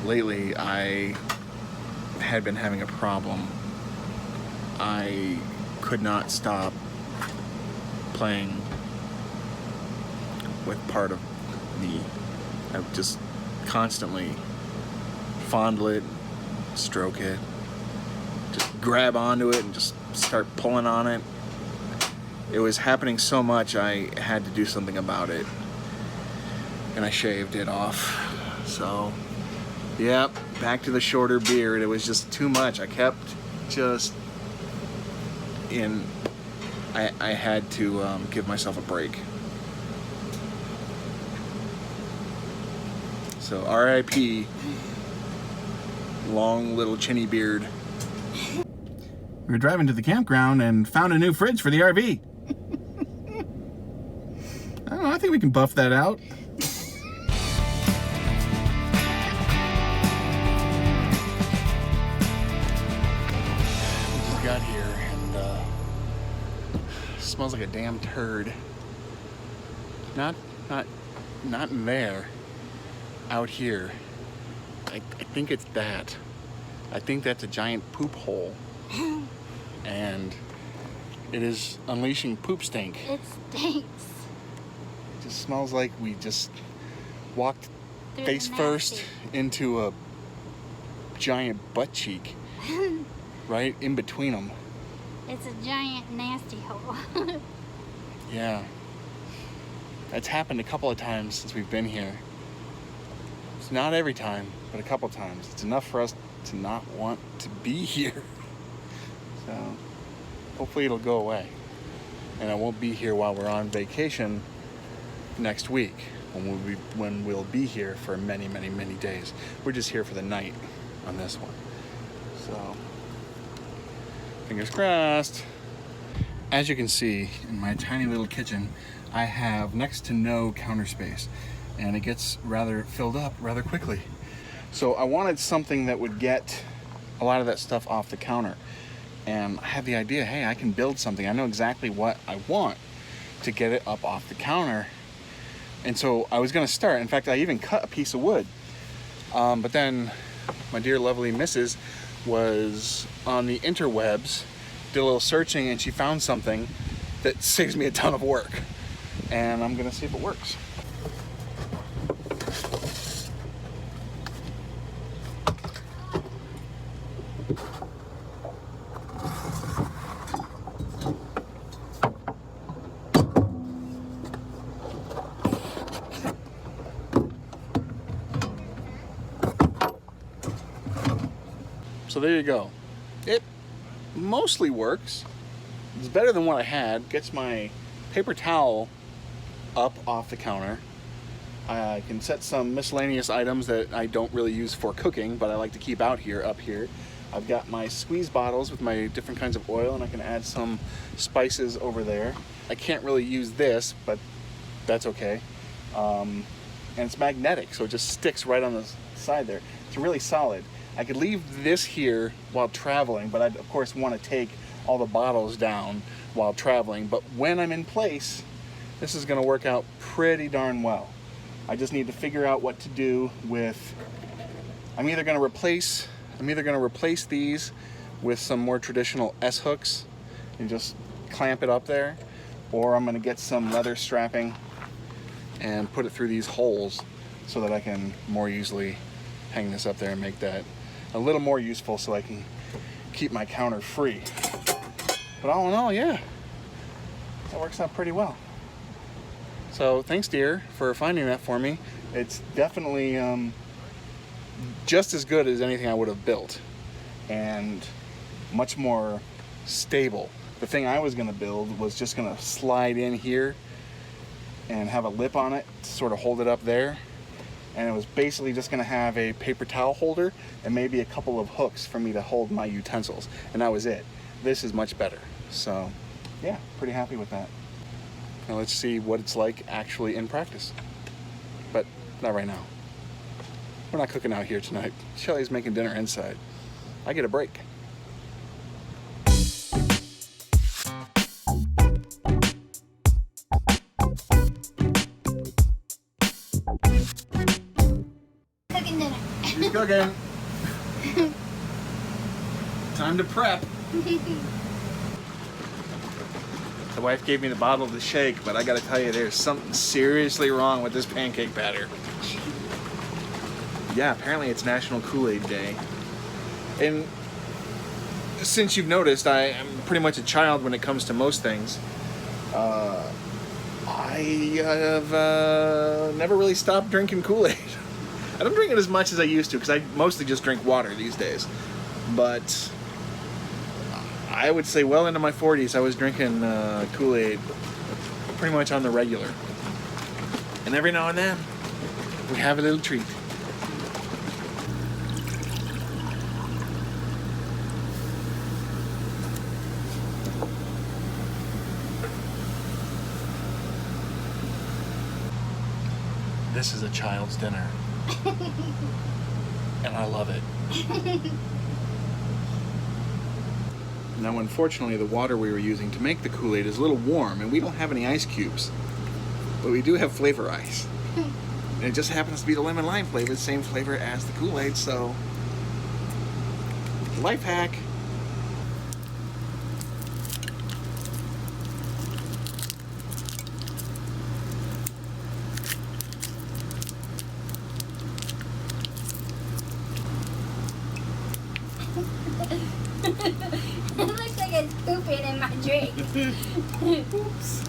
lately I had been having a problem. I could not stop playing with part of me. I would just constantly fondle it, stroke it, just grab onto it and just start pulling on it. It was happening so much I had to do something about it, and I shaved it off. So yep, back to the shorter beard. It was just too much. I kept just in. I had to give myself a break. So R.I.P. long little chinny beard. We were driving to the campground and found a new fridge for the RV. I don't know, I think we can buff that out. We just got here and it smells like a damn turd. Not in there. Out here. I think it's that. I think that's a giant poop hole. And it is unleashing poop stink. It stinks. It just smells like we just walked Through face the first nasty. into a giant butt cheek. Right in between them. It's a giant nasty hole. Yeah. That's happened a couple of times since we've been here. It's not every time, but a couple times. It's enough for us to not want to be here. So hopefully it'll go away. And I won't be here while we're on vacation next week, when we'll be here for many, many, many days. We're just here for the night on this one. So fingers crossed. As you can see in my tiny little kitchen, I have next to no counter space, and it gets rather filled up rather quickly. So I wanted something that would get a lot of that stuff off the counter. And I had the idea, hey, I can build something. I know exactly what I want to get it up off the counter. And so I was gonna start. In fact, I even cut a piece of wood. But then my dear lovely missus was on the interwebs, did a little searching, and she found something that saves me a ton of work. And I'm gonna see if it works. So there you go. It mostly works. It's better than what I had. Gets my paper towel up off the counter. I can set some miscellaneous items that I don't really use for cooking, but I like to keep out here, up here. I've got my squeeze bottles with my different kinds of oil, and I can add some spices over there. I can't really use this, but that's okay. And it's magnetic, so it just sticks right on the side there. It's really solid. I could leave this here while traveling, but I'd of course want to take all the bottles down while traveling. But when I'm in place, this is going to work out pretty darn well. I just need to figure out what to do with. I'm either going to replace these with some more traditional S hooks and just clamp it up there, or I'm going to get some leather strapping and put it through these holes so that I can more easily hang this up there and make that a little more useful so I can keep my counter free. But all in all, yeah, that works out pretty well. So thanks, dear, for finding that for me. It's definitely just as good as anything I would have built, and much more stable. The thing I was gonna build was just gonna slide in here and have a lip on it to sort of hold it up there. And it was basically just gonna have a paper towel holder and maybe a couple of hooks for me to hold my utensils. And that was it. This is much better. So yeah, pretty happy with that. Now let's see what it's like actually in practice. But not right now. We're not cooking out here tonight. Shelly's making dinner inside. I get a break. Cooking dinner. She's cooking. Time to prep. The wife gave me the bottle of the shake, but I gotta tell you, there's something seriously wrong with this pancake batter. Yeah, apparently it's National Kool-Aid Day. And since you've noticed, I am pretty much a child when it comes to most things. I have never really stopped drinking Kool-Aid. I don't drink it as much as I used to because I mostly just drink water these days. But I would say well into my 40s I was drinking Kool-Aid pretty much on the regular. And every now and then we have a little treat. This is a child's dinner. And I love it. Now, unfortunately, the water we were using to make the Kool-Aid is a little warm, and we don't have any ice cubes. But we do have flavor ice. And it just happens to be the lemon lime flavor, the same flavor as the Kool-Aid, so life hack. It looks like it's pooping in my drink. Oops.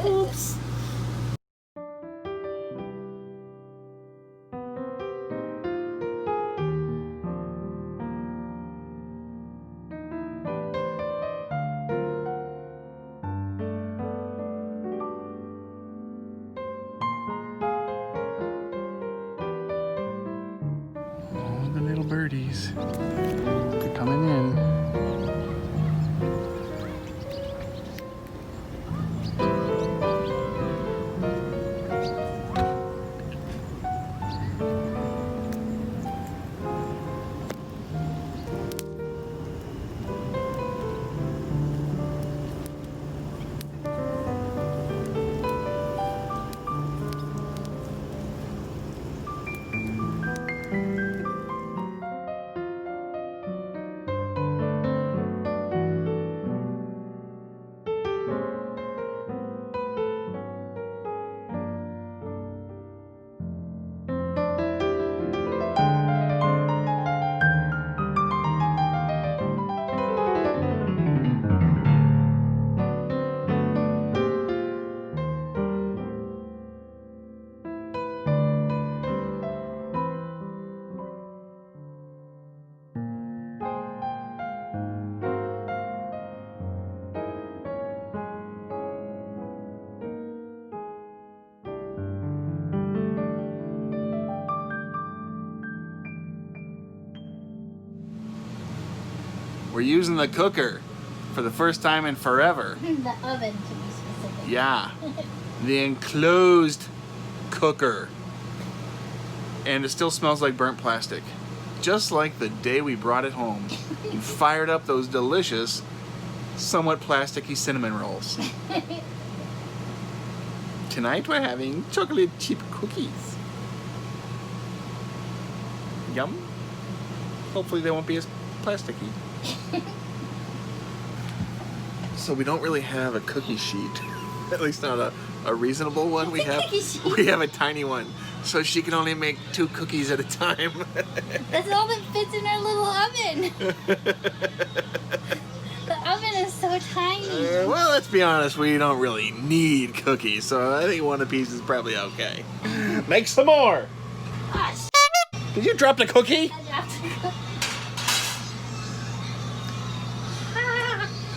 Oops. Oh, the little birdies. They're coming in. We're using the cooker for the first time in forever. The oven, to be specific. Yeah, the enclosed cooker. And it still smells like burnt plastic. Just like the day we brought it home. You fired up those delicious, somewhat plasticky cinnamon rolls. Tonight we're having chocolate chip cookies. Yum. Hopefully they won't be as plasticky. So we don't really have a cookie sheet, at least not a reasonable one. We have a tiny one, so she can only make 2 cookies at a time. That's all that fits in our little oven. The oven is so tiny. Well, let's be honest, we don't really need cookies, so I think 1 apiece is probably okay. Make some more. Oh, Did you drop the cookie? I dropped the cookie.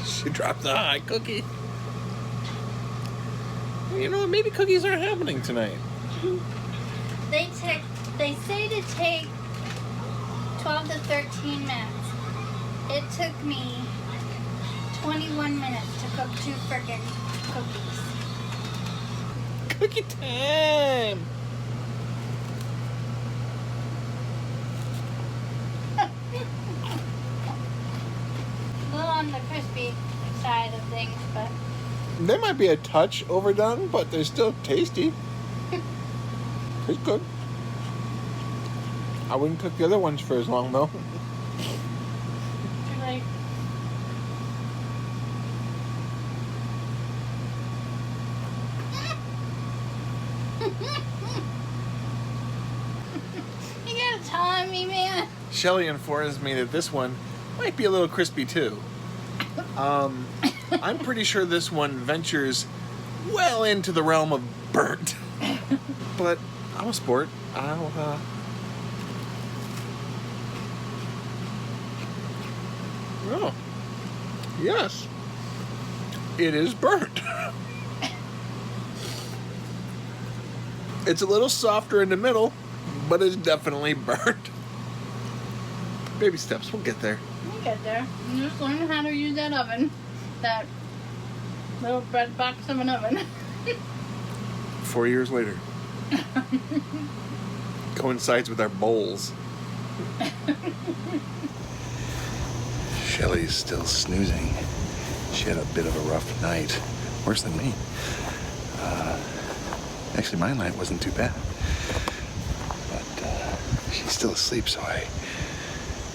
She dropped the hot cookie. You know, maybe cookies aren't happening tonight. They say to take 12 to 13 minutes. It took me 21 minutes to cook 2 frickin' cookies. Cookie time! A little on the crispy side of things, but They might be a touch overdone, but they're still tasty. It's good. I wouldn't cook the other ones for as long, though. Right. You gotta time me, man. Shelly informs me that this one might be a little crispy, too. I'm pretty sure this one ventures well into the realm of burnt. But I'm a sport. Oh, yes. It is burnt. It's a little softer in the middle, but it's definitely burnt. Baby steps, we'll get there. We'll get there. You just learn how to use that oven. That little bread box of an oven. 4 years later. Coincides with our bowls. Shelly's still snoozing. She had a bit of a rough night. Worse than me. Actually, my night wasn't too bad. But she's still asleep, so I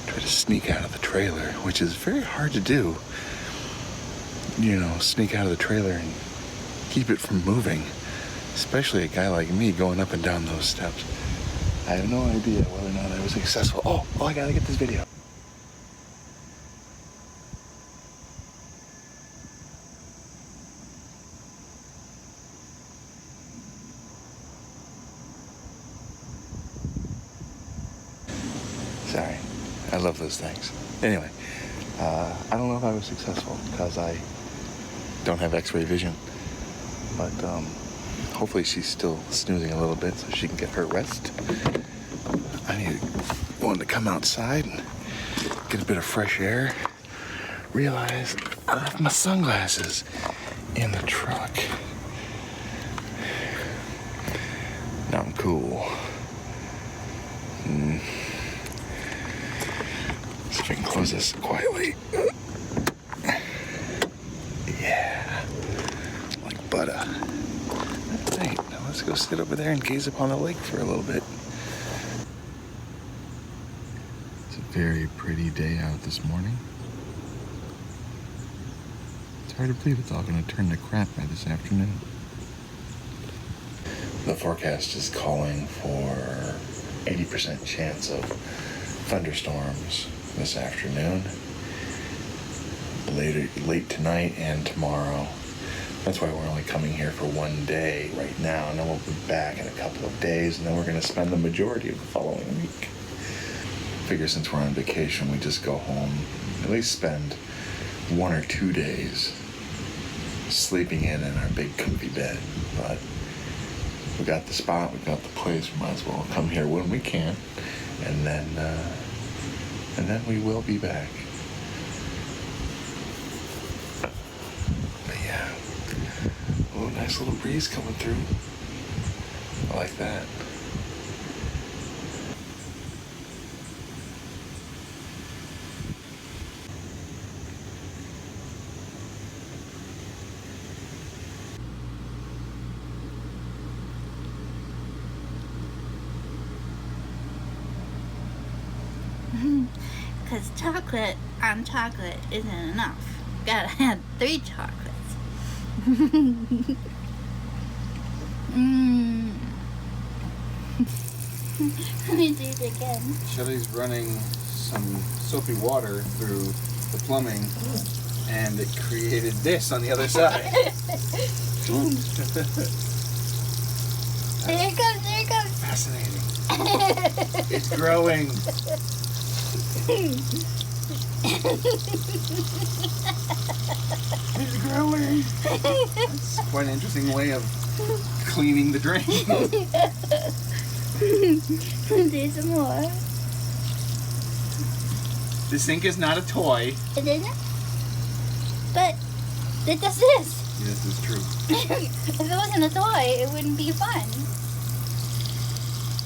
try to sneak out of the trailer, which is very hard to do. You know, sneak out of the trailer and keep it from moving. Especially a guy like me going up and down those steps. I have no idea whether or not I was successful. Oh, I gotta get this video. Sorry, I love those things. Anyway, I don't know if I was successful because I don't have x-ray vision. But hopefully she's still snoozing a little bit so she can get her rest. I need one to come outside and get a bit of fresh air. Realize I have my sunglasses in the truck. Now I'm cool. See if I can close this quietly. Yeah. Like butter. Right, now let's go sit over there and gaze upon the lake for a little bit. It's a very pretty day out this morning. It's hard to believe it's all going to turn to crap by this afternoon. The forecast is calling for 80% chance of thunderstorms this afternoon, late tonight and tomorrow. That's why we're only coming here for one day right now, and then we'll be back in a couple of days, and then we're going to spend the majority of the following week. Figure since we're on vacation, we just go home, at least spend 1 or 2 days sleeping in our big comfy bed. But we got the spot, we got the place, we might as well come here when we can, and then we will be back. But yeah, oh, nice little breeze coming through. I like that. Because chocolate on chocolate isn't enough. Gotta have 3 chocolates. Let me do it again. Shelly's running some soapy water through the plumbing, and it created this on the other side. There it goes, there it goes. Fascinating. It's growing. It's growing. That's quite an interesting way of cleaning the drain. Do some more. The sink is not a toy. It isn't? But it does this. This is true. If it wasn't a toy, it wouldn't be fun.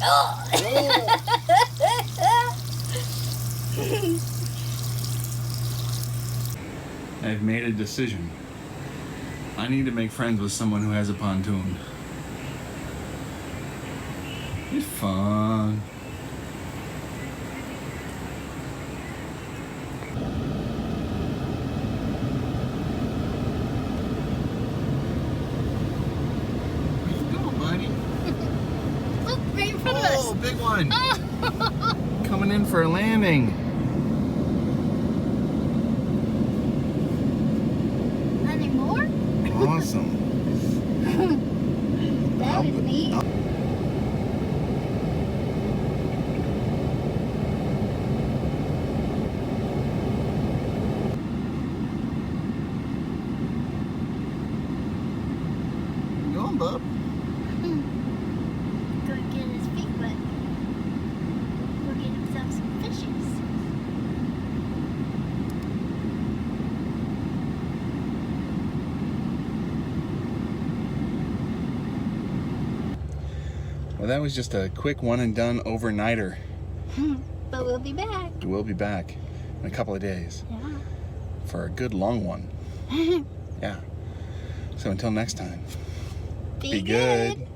Oh! I've made a decision. I need to make friends with someone who has a pontoon. It's fun. Where you going, buddy? Look, right in front of us. Oh, big one. Coming in for a landing. Any more? Awesome. That was neat. Go on, bub. Go get his feet wet. Go get himself some fishes. Well, that was just a quick one and done overnighter. But we'll be back. We'll be back in a couple of days Yeah. for a good long one. Yeah. So until next time, Be be good.